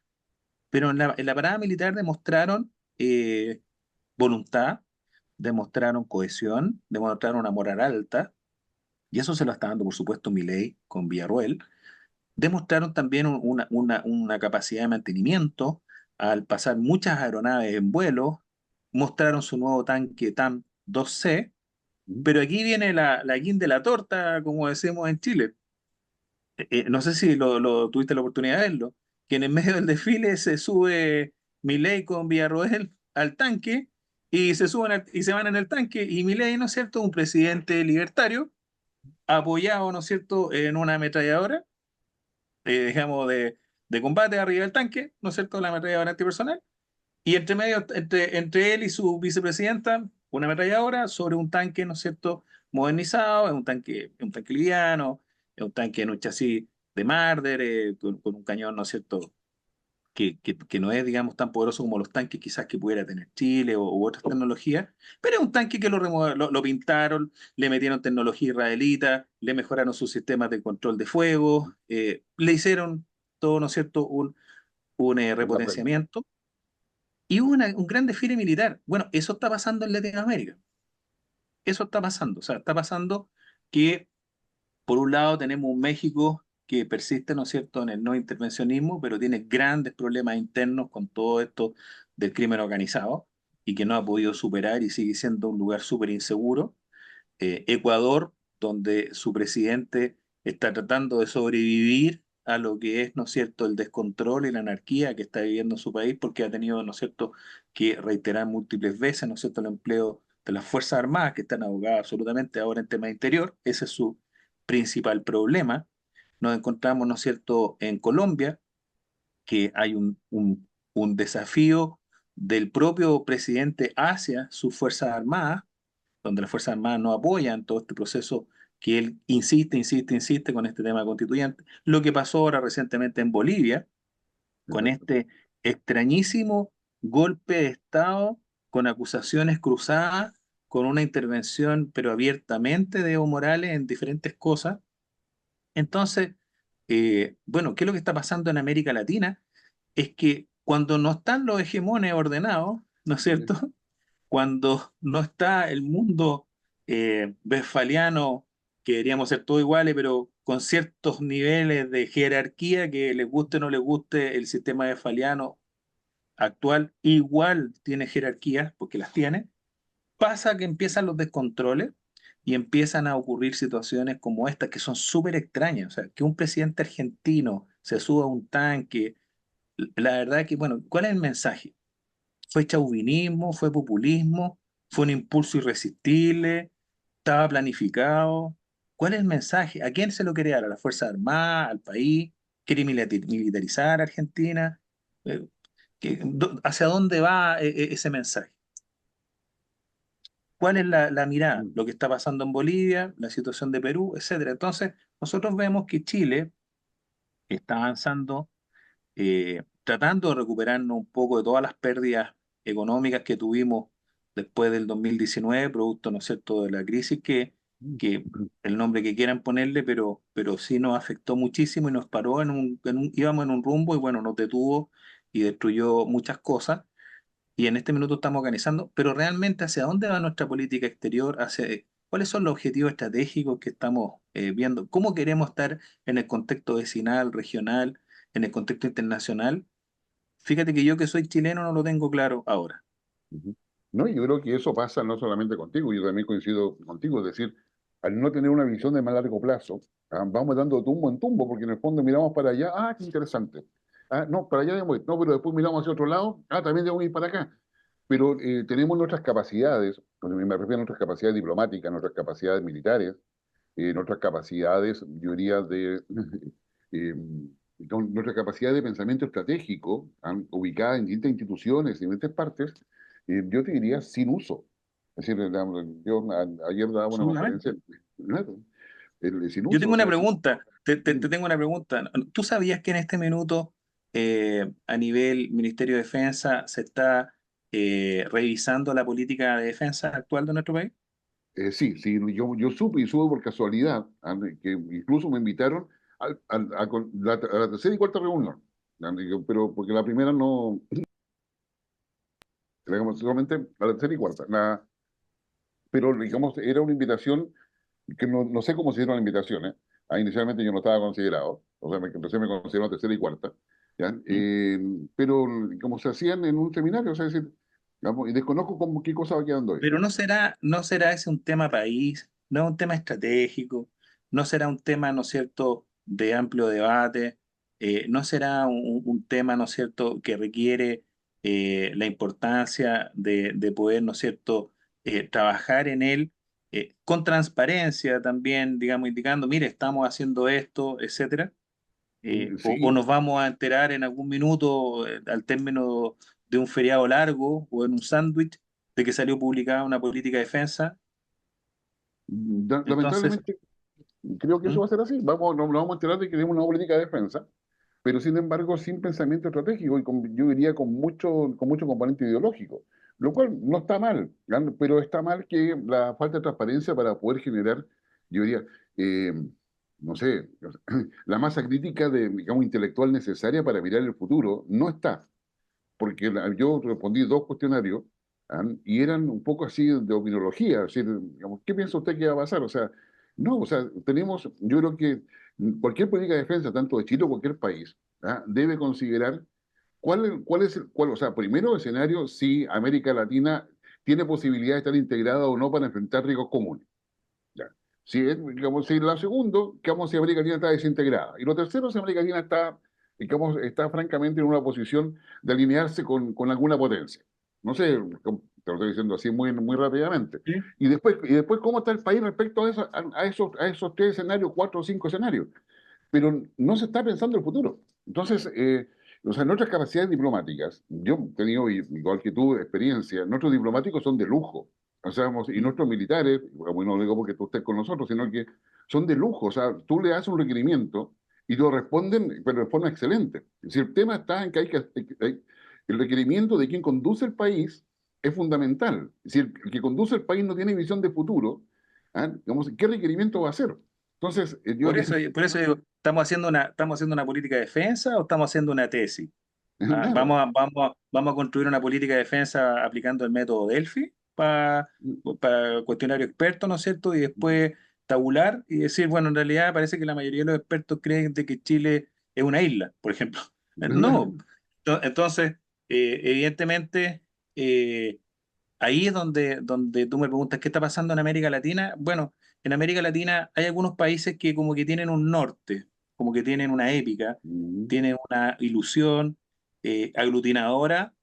pero en la parada militar demostraron voluntad, demostraron cohesión, demostraron una moral alta, y eso se lo está dando, por supuesto, Milei con Villarroel. Demostraron también una capacidad de mantenimiento al pasar muchas aeronaves en vuelo, mostraron su nuevo tanque TAM 2C, pero aquí viene la guinda de la torta, como decimos en Chile. No sé si tuviste la oportunidad de verlo, que en el medio del desfile se sube Milei con Villarroel al tanque y y se van en el tanque y Milei, ¿no es cierto?, un presidente libertario, apoyado, ¿no es cierto?, en una ametralladora, digamos, de combate arriba del tanque, ¿no es cierto?, la ametralladora antipersonal, y entre medio, entre él y su vicepresidenta, una ametralladora sobre un tanque, ¿no es cierto?, modernizado, es un tanque liviano, es un tanque en un chasis de Marder, con un cañón, ¿no es cierto?, que no es, digamos, tan poderoso como los tanques quizás que pudiera tener Chile u otras tecnologías, pero es un tanque que lo pintaron, le metieron tecnología israelita, le mejoraron sus sistemas de control de fuego, le hicieron todo, ¿no es cierto?, un Una pena. repotenciamiento y hubo un gran desfile militar. Bueno, eso está pasando en Latinoamérica. Eso está pasando. O sea, está pasando que, por un lado, tenemos un México que persiste, ¿no es cierto?, en el no intervencionismo, pero tiene grandes problemas internos con todo esto del crimen organizado y que no ha podido superar y sigue siendo un lugar súper inseguro. Ecuador, donde su presidente está tratando de sobrevivir a lo que es, ¿no es cierto?, el descontrol y la anarquía que está viviendo su país, porque ha tenido, ¿no es cierto?, que reiterar múltiples veces, ¿no es cierto?, el empleo de las Fuerzas Armadas, que están abocadas absolutamente ahora en tema interior. Ese es su principal problema. Nos encontramos, ¿no es cierto?, en Colombia, que hay un desafío del propio presidente hacia sus Fuerzas Armadas, donde las Fuerzas Armadas no apoyan todo este proceso que él insiste con este tema constituyente. Lo que pasó ahora recientemente en Bolivia, con Exacto. este extrañísimo golpe de Estado, con acusaciones cruzadas, con una intervención, pero abiertamente, de Evo Morales en diferentes cosas. Entonces, bueno, ¿qué es lo que está pasando en América Latina? Es que cuando no están los hegemones ordenados, ¿no es cierto?, cuando no está el mundo westfaliano, que deberíamos ser todos iguales, pero con ciertos niveles de jerarquía, que les guste o no les guste el sistema westfaliano actual, igual tiene jerarquías, porque las tiene, pasa que empiezan los descontroles y empiezan a ocurrir situaciones como esta, que son súper extrañas. O sea, que un presidente argentino se suba a un tanque, la verdad que, bueno, ¿cuál es el mensaje? ¿Fue chauvinismo? ¿Fue populismo? ¿Fue un impulso irresistible? ¿Estaba planificado? ¿Cuál es el mensaje? ¿A quién se lo quiere dar? ¿A las Fuerzas Armadas? ¿Al país? ¿Quiere militarizar a Argentina? Eh, ¿Hacia dónde va ese mensaje? ¿Cuál es la mirada? Mm. Lo que está pasando en Bolivia, la situación de Perú, etcétera. Entonces, nosotros vemos que Chile está avanzando, tratando de recuperarnos un poco de todas las pérdidas económicas que tuvimos después del 2019, producto, ¿no es cierto?, de la crisis que el nombre que quieran ponerle, pero sí nos afectó muchísimo y nos paró íbamos en un rumbo y bueno, nos detuvo y destruyó muchas cosas. y en este minuto estamos organizando, pero realmente hacia dónde va nuestra política exterior, cuáles son los objetivos estratégicos que estamos viendo, cómo queremos estar en el contexto vecinal, regional, en el contexto internacional. Fíjate que yo que soy chileno no lo tengo claro ahora. Ujú. No, y yo creo que eso pasa no solamente contigo, yo también coincido contigo, es decir, al no tener una visión de más largo plazo, vamos dando tumbo en tumbo, porque en el fondo miramos para allá, qué interesante. No, para allá debemos ir, no, pero después miramos hacia otro lado, también debemos ir para acá. Pero tenemos nuestras capacidades, cuando me refiero a nuestras capacidades diplomáticas, nuestras capacidades militares, nuestras capacidades, yo diría, eh, nuestra capacidad de pensamiento estratégico, ubicada en distintas instituciones, en distintas partes, yo te diría sin uso. Es decir, yo ayer daba una Absolutamente. conferencia, claro, sin Yo uso, tengo o una sea, pregunta, te tengo una pregunta. ¿Tú sabías que en este minuto a nivel Ministerio de Defensa se está revisando la política de defensa actual de nuestro país? sí, sí, yo supe y supe por casualidad, que incluso me invitaron a la tercera y cuarta reunión, pero porque la primera no, digamos, solamente a la tercera y cuarta, pero digamos, era una invitación que no sé cómo se dieron las invitaciones. Inicialmente yo no estaba considerado, o sea, recién me consideraron tercera y cuarta, ¿ya? ¿Mm? Pero como se hacían en un seminario, o sea, es decir, digamos, y desconozco cómo, qué cosa va quedando ahí. Pero no será ese un tema país, no es un tema estratégico, no será un tema, ¿no es cierto?, de amplio debate, no será un tema, ¿no es cierto?, que requiere la importancia de poder, ¿no es cierto?, trabajar en él con transparencia también, digamos, indicando, mire, estamos haciendo esto, etcétera. O Sí, nos vamos a enterar en algún minuto, al término de un feriado largo o en un sándwich, de que salió publicada una política de defensa. Entonces, lamentablemente creo que eso ¿mm? va a ser así. Nos vamos a enterar de que tenemos una política de defensa, pero sin embargo sin pensamiento estratégico y yo diría con mucho componente ideológico, lo cual no está mal, ¿no? Pero está mal que la falta de transparencia para poder generar, yo diría, eh, no sé, la masa crítica digamos, intelectual necesaria para mirar el futuro no está, porque yo respondí dos cuestionarios y eran un poco así de opinología, así, digamos, ¿qué piensa usted que va a pasar? O sea, no, o sea, yo creo que cualquier política de defensa, tanto de Chile o cualquier país, debe considerar o sea, primero escenario si América Latina tiene posibilidad de estar integrada o no para enfrentar riesgos comunes. ¿Ya? Digamos, si la segundo, digamos, si América Latina está desintegrada. Y lo tercero, si América Latina está, digamos, está francamente en una posición de alinearse con alguna potencia. No sé, te lo estoy diciendo así muy rápidamente. ¿Sí? Y después, ¿cómo está el país respecto a esos tres escenarios, cuatro o cinco escenarios? Pero no se está pensando en el futuro. Entonces, o sea, nuestras capacidades diplomáticas, yo he tenido, igual que tú, experiencia, nuestros diplomáticos son de lujo. O sea, y ¿Mm? nuestros militares, bueno, no digo porque tú estés con nosotros, sino que son de lujo. O sea, tú le haces un requerimiento y lo responden, pero de forma excelente. Si el tema está en que el requerimiento de quien conduce el país es fundamental. Si el que conduce el país no tiene visión de futuro, digamos, ¿qué requerimiento va a hacer? Entonces, yo Por eso digo, ¿estamos haciendo una política de defensa o estamos haciendo una tesis? nada. ¿Vamos a construir una política de defensa aplicando el método Delphi para cuestionario experto, ¿no es cierto? Y después tabular y decir, bueno, en realidad parece que la mayoría de los expertos creen de que Chile es una isla, por ejemplo. No. Entonces, evidentemente, eh, ahí es donde tú me preguntas qué está pasando en América Latina. Bueno, en América Latina hay algunos países que como que tienen un norte, como que tienen una épica, tienen una ilusión aglutinadora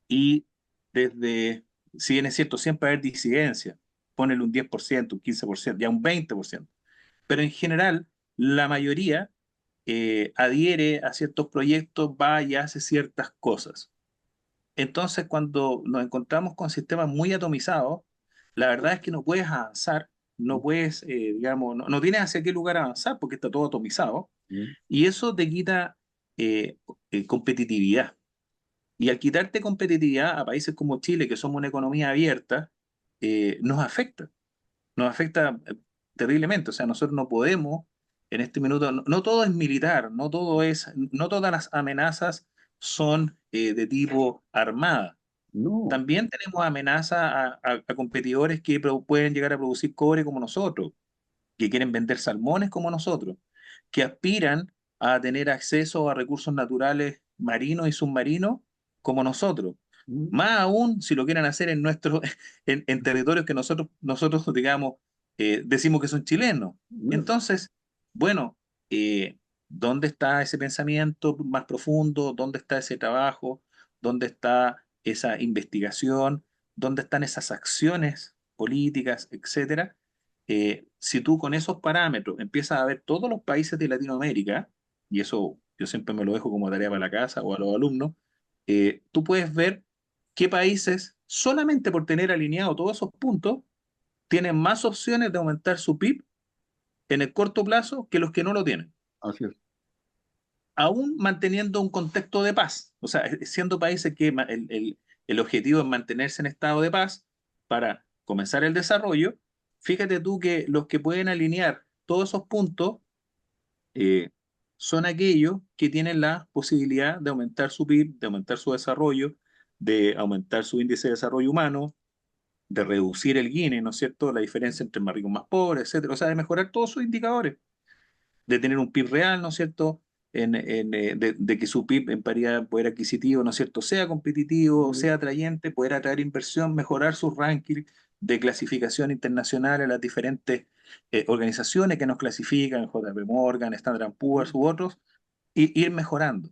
y desde, si bien es cierto, siempre va a haber disidencia, ponele un 10%, un 15%, ya un 20%, pero en general la mayoría adhiere a ciertos proyectos, va y hace ciertas cosas. Entonces, cuando nos encontramos con sistemas muy atomizados, la verdad es que no puedes avanzar, no puedes, digamos, no tienes hacia qué lugar avanzar porque está todo atomizado y eso te quita eh, competitividad. Y al quitarte competitividad a países como Chile, que somos una economía abierta, nos afecta terriblemente. O sea, nosotros no podemos, en este minuto, no todo es militar, no todas las amenazas son de tipo armada. No. También tenemos amenaza a competidores que pueden llegar a producir cobre como nosotros, que quieren vender salmones como nosotros, que aspiran a tener acceso a recursos naturales marinos y submarinos como nosotros. Mm, Más aún si lo quieren hacer en en territorios que nosotros digamos, decimos que son chilenos. mm, Entonces, bueno, eh, ¿dónde está ese pensamiento más profundo? ¿Dónde está ese trabajo? ¿Dónde está esa investigación? ¿Dónde están esas acciones políticas, etcétera? Si tú con esos parámetros empiezas a ver todos los países de Latinoamérica, y eso yo siempre me lo dejo como tarea para la casa o a los alumnos, tú puedes ver qué países, solamente por tener alineado todos esos puntos, tienen más opciones de aumentar su PIB en el corto plazo que los que no lo tienen, así es. aún manteniendo un contexto de paz. O sea, siendo países que el objetivo es mantenerse en estado de paz para comenzar el desarrollo, fíjate tú que los que pueden alinear todos esos puntos eh, son aquellos que tienen la posibilidad de aumentar su PIB, de aumentar su desarrollo, de aumentar su índice de desarrollo humano, de reducir el Gini, ¿no es cierto? La diferencia entre más ricos y más pobres, etcétera. O sea, de mejorar todos sus indicadores, de tener un PIB real, ¿no es cierto? De que su PIB en paridad de poder adquisitivo, ¿no es cierto?, sea competitivo, Mm, sea atrayente, poder atraer inversión, mejorar sus rankings de clasificación internacional a las diferentes organizaciones que nos clasifican, JP Morgan, Standard Poor's mm, u otros, y ir mejorando.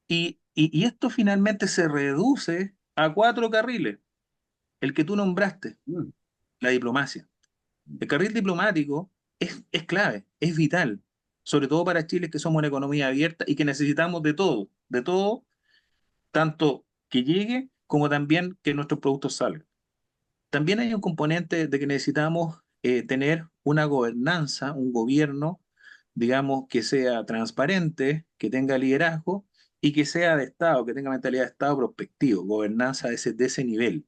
Y esto finalmente se reduce a cuatro carriles, el que tú nombraste, mm, la diplomacia. El carril diplomático es clave, es vital, sobre todo para Chile, que somos una economía abierta y que necesitamos de todo, tanto que llegue como también que nuestros productos salgan. También hay un componente de que necesitamos tener una gobernanza, un gobierno, digamos, que sea transparente, que tenga liderazgo y que sea de Estado, que tenga mentalidad de Estado prospectivo, gobernanza de ese nivel.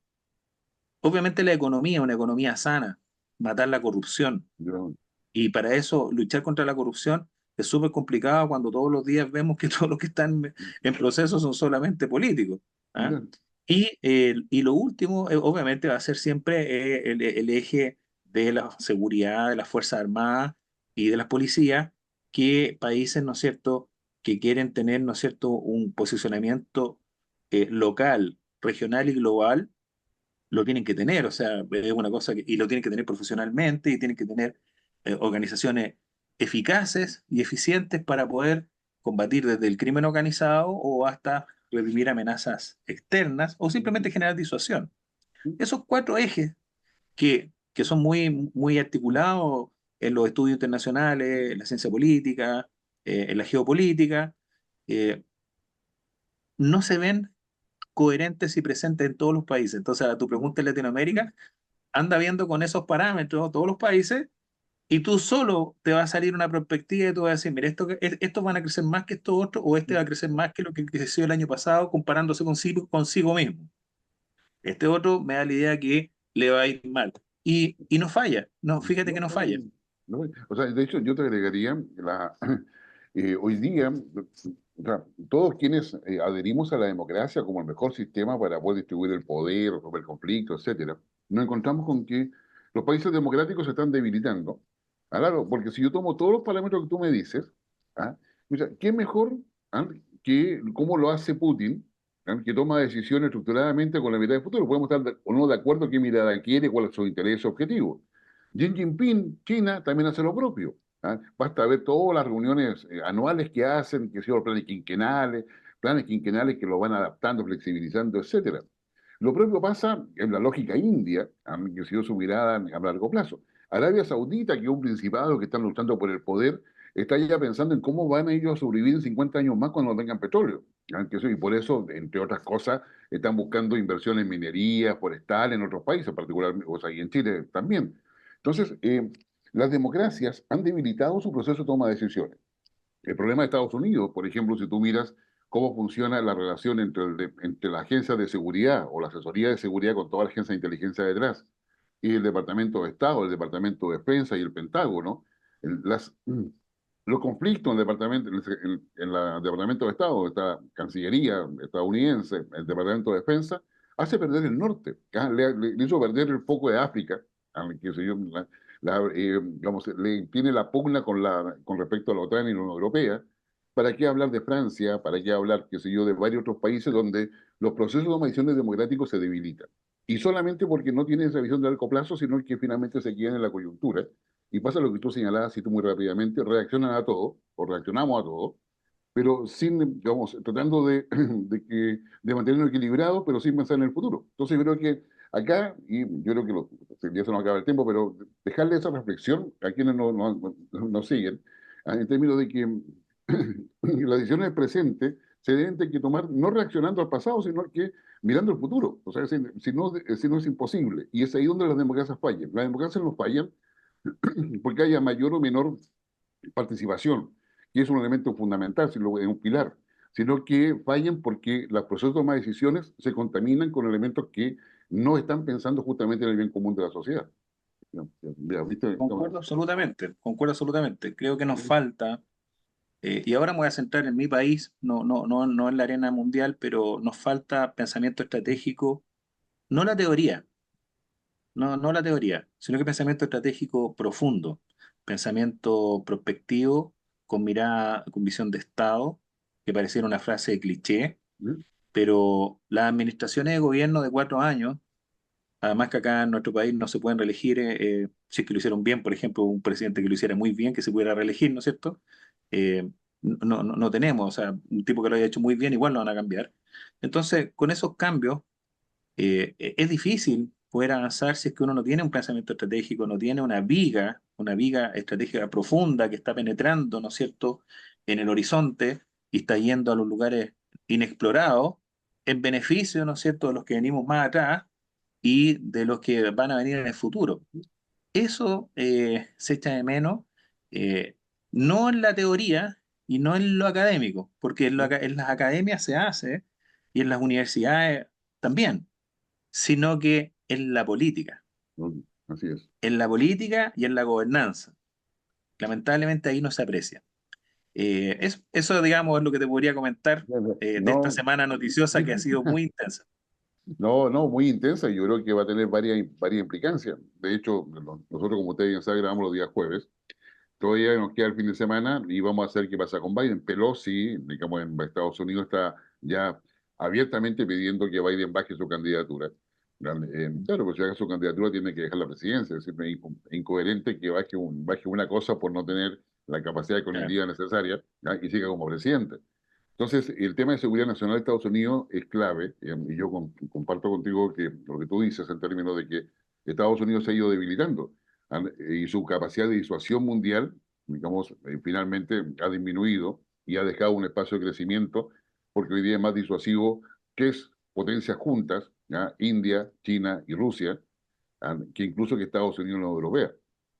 Obviamente la economía, una economía sana, matar la corrupción, yo- y para eso, luchar contra la corrupción es súper complicado cuando todos los días vemos que todos los que están en proceso son solamente políticos. ¿Ah? ya, Y lo último, obviamente, va a ser siempre el eje de la seguridad, de las Fuerzas Armadas y de las policías, que países, ¿no es cierto?, que quieren tener, ¿no es cierto?, un posicionamiento local, regional y global, lo tienen que tener, o sea, es una cosa y lo tienen que tener profesionalmente y tienen que tener organizaciones eficaces y eficientes para poder combatir desde el crimen organizado o hasta reprimir amenazas externas o simplemente generar disuasión. Esos cuatro ejes que son muy articulados en los estudios internacionales, en la ciencia política, en la geopolítica, eh, no se ven coherentes y presentes en todos los países. Entonces, a tu pregunta en Latinoamérica, anda viendo con esos parámetros todos los países y tú solo te va a salir una perspectiva y tú vas a decir, mira, estos van a crecer más que estos otros o este va a crecer más que lo que creció el año pasado comparándose consigo mismo. Este otro me da la idea que le va a ir mal. Y no falla, no, fíjate que no, no falla. no, o sea, de hecho, yo te agregaría hoy día, o sea, todos quienes adherimos a la democracia como el mejor sistema para poder distribuir el poder, resolver conflictos, etcétera, nos encontramos con que los países democráticos se están debilitando. Ah, claro, porque si yo tomo todos los parámetros que tú me dices, ¿ah? O sea, ¿qué mejor, ah, que cómo lo hace Putin, ¿ah? Que toma decisiones estructuradamente con la mirada del futuro? Podemos estar o no de acuerdo qué mirada quiere, cuál es su interés objetivo. Xi Jinping, China, también hace lo propio. ¿Ah? Basta ver todas las reuniones anuales que hacen, que son planes quinquenales que lo van adaptando, flexibilizando, etcétera. Lo propio pasa en la lógica india, que ha sido su mirada a largo plazo. Arabia Saudita, que es un principado que están luchando por el poder, está ya pensando en cómo van ellos a sobrevivir en 50 años más cuando no tengan petróleo. Y por eso, entre otras cosas, están buscando inversión en minería, forestal, en otros países, particularmente, o sea, y en Chile también. Entonces, las democracias han debilitado su proceso de toma de decisiones. El problema de Estados Unidos, por ejemplo, si tú miras cómo funciona la relación entre la agencia de seguridad o la asesoría de seguridad con toda la agencia de inteligencia detrás y el Departamento de Estado, el Departamento de Defensa y el Pentágono, los conflictos en el Departamento, en la Departamento de Estado, esta Cancillería estadounidense, el Departamento de Defensa, hace perder el norte, le hizo perder el foco de África, qué sé yo, digamos, tiene la pugna con respecto a la OTAN y la Unión Europea. ¿Para qué hablar de Francia? ¿Para qué hablar, qué sé yo, de varios otros países donde los procesos de decisiones democráticos se debilitan? Y solamente porque no tienen esa visión de largo plazo, sino que finalmente se quedan en la coyuntura. Y pasa lo que tú señalabas, y tú muy rápidamente, reaccionan a todo, o reaccionamos a todo, pero sin, digamos, tratando de mantenerlo equilibrado, pero sin pensar en el futuro. Entonces yo creo que acá, y yo creo que ya se nos acaba el tiempo, pero dejarle esa reflexión a quienes nos siguen, en términos de que las decisiones del presente se deben de que tomar no reaccionando al pasado, sino que mirando el futuro. O sea, si no es imposible. Y es ahí donde las democracias fallan. Las democracias no fallan porque haya mayor o menor participación, que es un elemento fundamental, es un pilar, sino que fallan porque los procesos de toma de decisiones se contaminan con elementos que no están pensando justamente en el bien común de la sociedad. ¿Viste? Concuerdo absolutamente, concuerdo absolutamente. Creo que nos falta, y ahora me voy a centrar en mi país, no en la arena mundial, pero nos falta pensamiento estratégico, no la teoría, no la teoría, sino que pensamiento estratégico profundo, pensamiento prospectivo, con mirada, con visión de Estado, que pareciera una frase de cliché, pero las administraciones de gobierno de 4 años, además que acá en nuestro país no se pueden reelegir, si es que lo hicieron bien, por ejemplo, un presidente que lo hiciera muy bien, que se pudiera reelegir, ¿no es cierto? No tenemos, o sea, un tipo que lo haya hecho muy bien, igual lo van a cambiar. Entonces, con esos cambios, es difícil poder avanzar si es que uno no tiene un pensamiento estratégico, no tiene una viga estratégica profunda que está penetrando, ¿no es cierto?, en el horizonte y está yendo a los lugares inexplorados en beneficio, ¿no es cierto?, de los que venimos más atrás y de los que van a venir en el futuro. Eso se echa de menos, eh, no en la teoría y no en lo académico, porque en las academias se hace y en las universidades también, sino que Así es. en la política y en la gobernanza. Lamentablemente ahí no se aprecia. Eso, digamos, es lo que te podría comentar de esta No, semana noticiosa que ha sido muy intensa. no, muy intensa y yo creo que va a tener varias implicancias. De hecho, nosotros, como ustedes bien saben, grabamos los días jueves. Todavía nos queda el fin de semana y vamos a ver qué pasa con Biden. Pelosi, digamos, en Estados Unidos está ya abiertamente pidiendo que Biden baje su candidatura. Claro, pues si baja su candidatura tiene que dejar la presidencia. Es decir, es incoherente que baje una cosa por no tener la capacidad Claro. cognitiva necesaria, ¿ya? Y siga como presidente. Entonces, el tema de seguridad nacional de Estados Unidos es clave, y yo comparto contigo que lo que tú dices en términos de que Estados Unidos se ha ido debilitando y su capacidad de disuasión mundial, digamos, finalmente ha disminuido y ha dejado un espacio de crecimiento, porque hoy día es más disuasivo que es potencias juntas, ¿ya? India, China y Rusia, que incluso que Estados Unidos y la Unión Europea.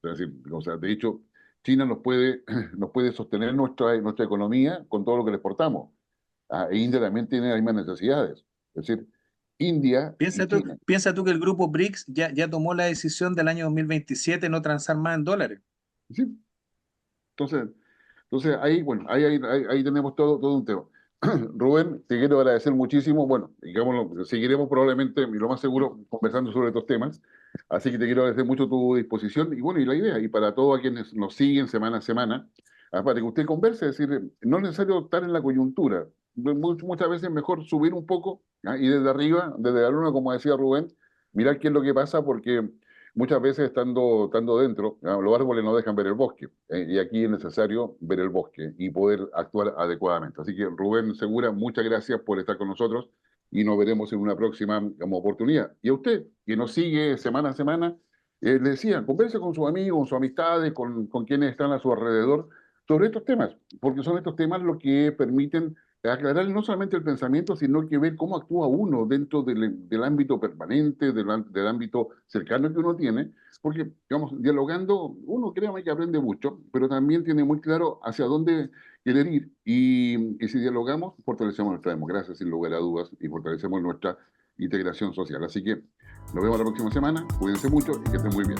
Es decir, o sea, de hecho, China nos puede sostener nuestra economía con todo lo que le exportamos. E India también tiene las mismas necesidades. Es decir, India y China. Piensa tú que el grupo BRICS ya tomó la decisión del año 2027 no transar más en dólares. ¿Sí? Entonces, entonces ahí, bueno, ahí tenemos todo un tema. Rubén, te quiero agradecer muchísimo. Bueno, digamos, seguiremos probablemente, y lo más seguro, conversando sobre estos temas. Así que te quiero agradecer mucho tu disposición y bueno, y la idea, y para todos a quienes nos siguen semana a semana, para que usted converse, es decir, no es necesario estar en la coyuntura. Muchas veces es mejor subir un poco, ¿ah? Y desde arriba, desde la luna, como decía Rubén, mirar qué es lo que pasa, porque muchas veces estando dentro, los árboles no dejan ver el bosque, y aquí es necesario ver el bosque y poder actuar adecuadamente. Así que Rubén Segura, muchas gracias por estar con nosotros y nos veremos en una próxima oportunidad. Y a usted, que nos sigue semana a semana, le decía, converse con sus amigos, con sus amistades, con quienes están a su alrededor sobre estos temas, porque son estos temas los que permiten aclarar no solamente el pensamiento, sino que ver cómo actúa uno dentro del ámbito permanente, del ámbito cercano que uno tiene, porque, digamos, dialogando, uno créame que aprende mucho, pero también tiene muy claro hacia dónde querer ir, y si dialogamos, fortalecemos nuestra democracia, sin lugar a dudas, y fortalecemos nuestra integración social. Así que nos vemos la próxima semana, cuídense mucho y que estén muy bien.